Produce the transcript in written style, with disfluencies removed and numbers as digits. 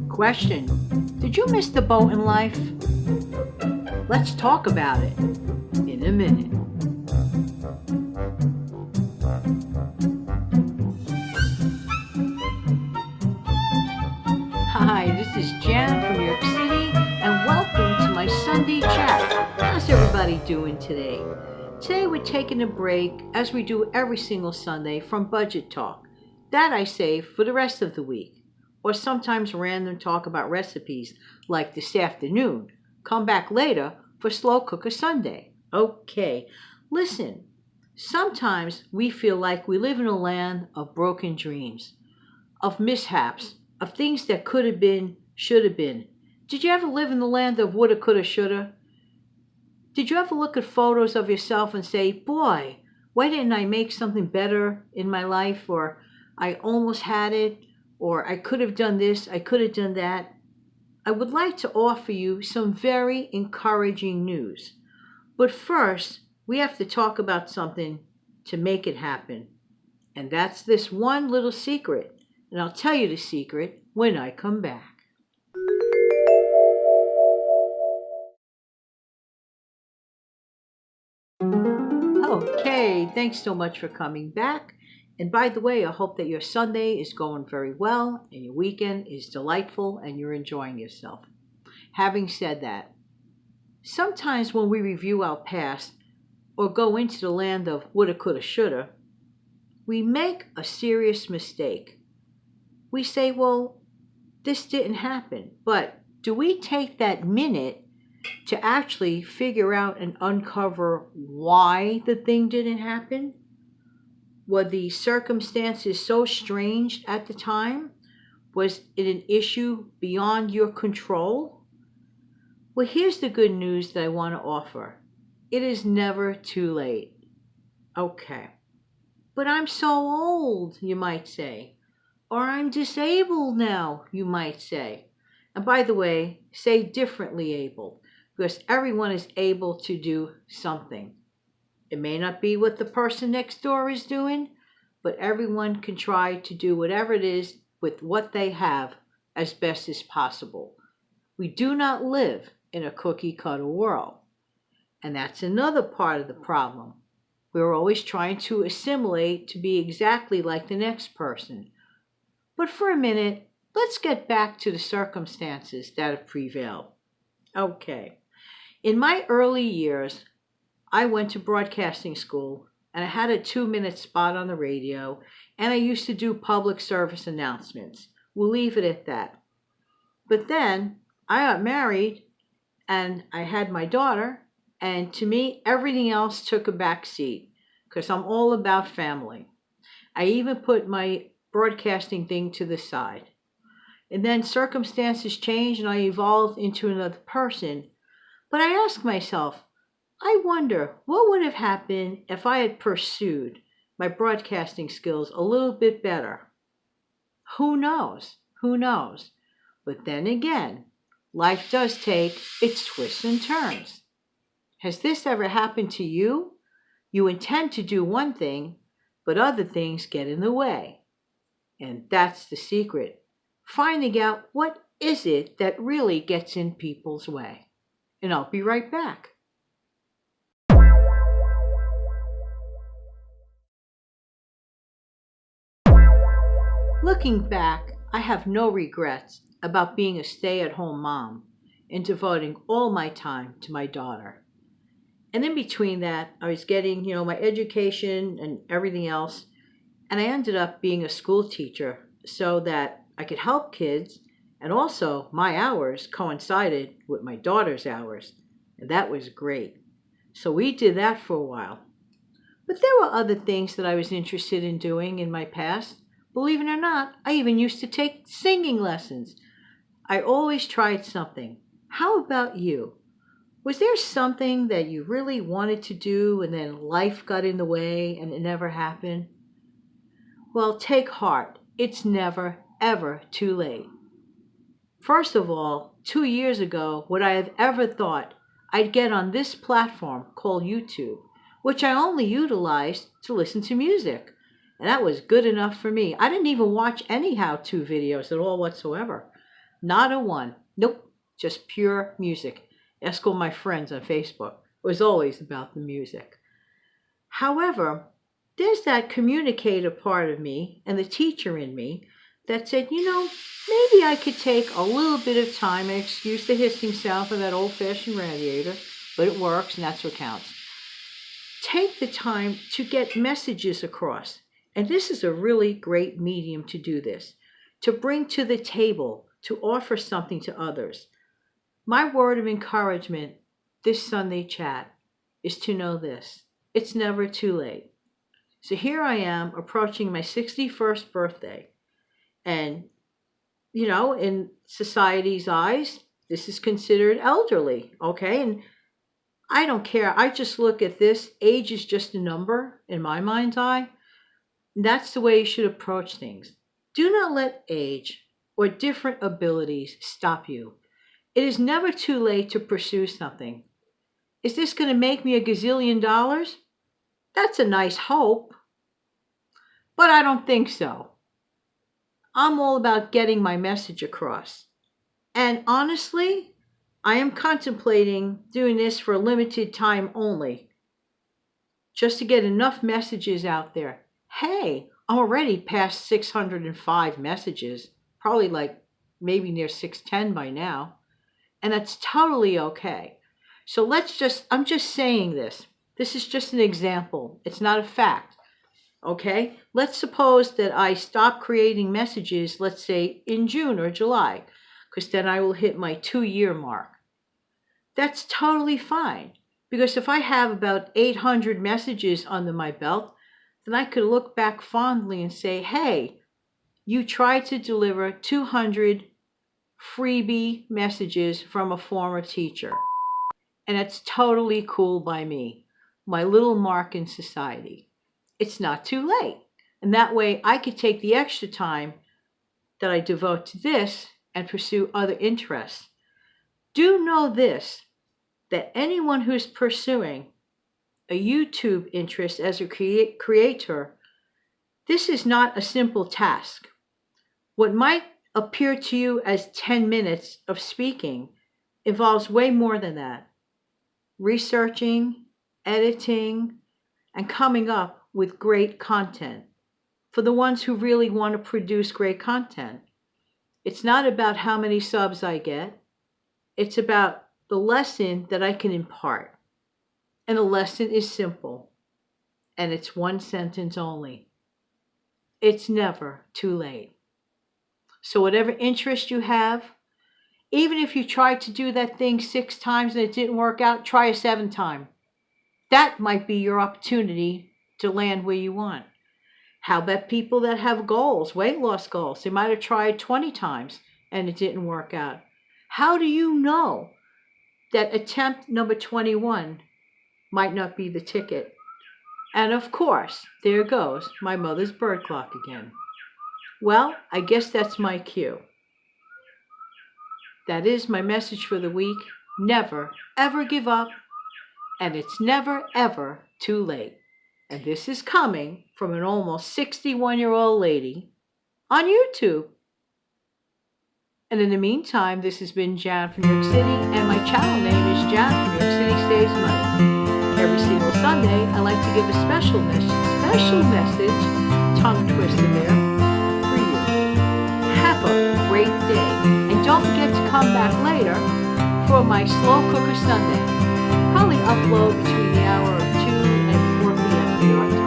Question: did you miss the boat in life? Let's talk about it in a minute. Hi, this is Jan from New York City, and welcome to my Sunday chat. How's everybody doing today? Today we're taking a break, as we do every single Sunday, from budget talk. That I save for the rest of the week. Or sometimes random talk about recipes, like this afternoon. Come back later for Slow Cooker Sunday. Okay, listen. Sometimes we feel like we live in a land of broken dreams, of mishaps, of things that could have been, should have been. Did you ever live in the land of woulda, coulda, shoulda? Did you ever look at photos of yourself and say, boy, why didn't I make something better in my life? Or I almost had it, or I could have done this, I could have done that. I would like to offer you some very encouraging news. But first, we have to talk about something to make it happen. And that's this one little secret. And I'll tell you the secret when I come back. Okay, thanks so much for coming back. And by the way, I hope that your Sunday is going very well and your weekend is delightful and you're enjoying yourself. Having said that, sometimes when we review our past or go into the land of woulda, coulda, shoulda, we make a serious mistake. We say, well, this didn't happen. But do we take that minute to actually figure out and uncover why the thing didn't happen? Were the circumstances so strange at the time? Was it an issue beyond your control? Well, here's the good news that I want to offer. It is never too late. Okay. But I'm so old, you might say. Or I'm disabled now, you might say. And by the way, say differently able, because everyone is able to do something. It may not be what the person next door is doing, but everyone can try to do whatever it is with what they have as best as possible. We do not live in a cookie-cutter world. And that's another part of the problem. We're always trying to assimilate to be exactly like the next person. But for a minute, let's get back to the circumstances that have prevailed. Okay. In my early years, I went to broadcasting school and I had a 2-minute spot on the radio and I used to do public service announcements. We'll leave it at that. But then I got married and I had my daughter, and to me, everything else took a back seat because I'm all about family. I even put my broadcasting thing to the side. And then circumstances changed and I evolved into another person. But I asked myself, I wonder what would have happened if I had pursued my broadcasting skills a little bit better. Who knows? Who knows? But then again, life does take its twists and turns. Has this ever happened to you? You intend to do one thing, but other things get in the way. And that's the secret. Finding out what is it that really gets in people's way. And I'll be right back. Looking back, I have no regrets about being a stay-at-home mom and devoting all my time to my daughter. And in between that, I was getting, my education and everything else. And I ended up being a school teacher so that I could help kids. And also my hours coincided with my daughter's hours. And that was great. So we did that for a while. But there were other things that I was interested in doing in my past. Believe it or not, I even used to take singing lessons. I always tried something. How about you? Was there something that you really wanted to do and then life got in the way and it never happened? Well, take heart. It's never, ever too late. First of all, 2 years ago, would I have ever thought I'd get on this platform called YouTube, which I only utilized to listen to music. And that was good enough for me. I didn't even watch any how-to videos at all whatsoever. Not a one. Nope. Just pure music. Ask all my friends on Facebook. It was always about the music. However, there's that communicator part of me and the teacher in me that said, maybe I could take a little bit of time and excuse the hissing sound for that old-fashioned radiator, but it works and that's what counts. Take the time to get messages across. And this is a really great medium to do this, to bring to the table, to offer something to others. My word of encouragement this Sunday chat is to know this. It's never too late. So here I am approaching my 61st birthday. And, in society's eyes, this is considered elderly, okay? And I don't care. I just look at this. Age is just a number in my mind's eye. That's the way you should approach things. Do not let age or different abilities stop you. It is never too late to pursue something. Is this going to make me $1 gazillion? That's a nice hope. But I don't think so. I'm all about getting my message across. And honestly, I am contemplating doing this for a limited time only, just to get enough messages out there. Hey, I'm already past 605 messages, probably maybe near 610 by now, and that's totally okay. So I'm just saying this. This is just an example. It's not a fact, okay? Let's suppose that I stop creating messages, let's say in June or July, because then I will hit my 2-year mark. That's totally fine, because if I have about 800 messages under my belt, then I could look back fondly and say, hey, you tried to deliver 200 freebie messages from a former teacher. And it's totally cool by me, my little mark in society. It's not too late. And that way I could take the extra time that I devote to this and pursue other interests. Do know this, that anyone who's pursuing a YouTube interest as a creator, this is not a simple task. What might appear to you as 10 minutes of speaking involves way more than that. Researching, editing, and coming up with great content for the ones who really want to produce great content. It's not about how many subs I get. It's about the lesson that I can impart. And the lesson is simple, and it's one sentence only. It's never too late. So whatever interest you have, even if you tried to do that thing 6 times and it didn't work out, try a 7th time. That might be your opportunity to land where you want. How about people that have goals, weight loss goals? They might have tried 20 times and it didn't work out. How do you know that attempt number 21 might not be the ticket? And of course, there goes my mother's bird clock again. Well, I guess that's my cue. That is my message for the week. Never, ever give up. And it's never, ever too late. And this is coming from an almost 61-year-old lady on YouTube. And in the meantime, this has been Jan from New York City, and my channel name is Jan from New York City Saves Money. Every single Sunday, I like to give a special message, tongue twister there, for you. Have a great day. And don't forget to come back later for my Slow Cooker Sunday. Probably upload between the hour of 2 and 4 p.m. New York time.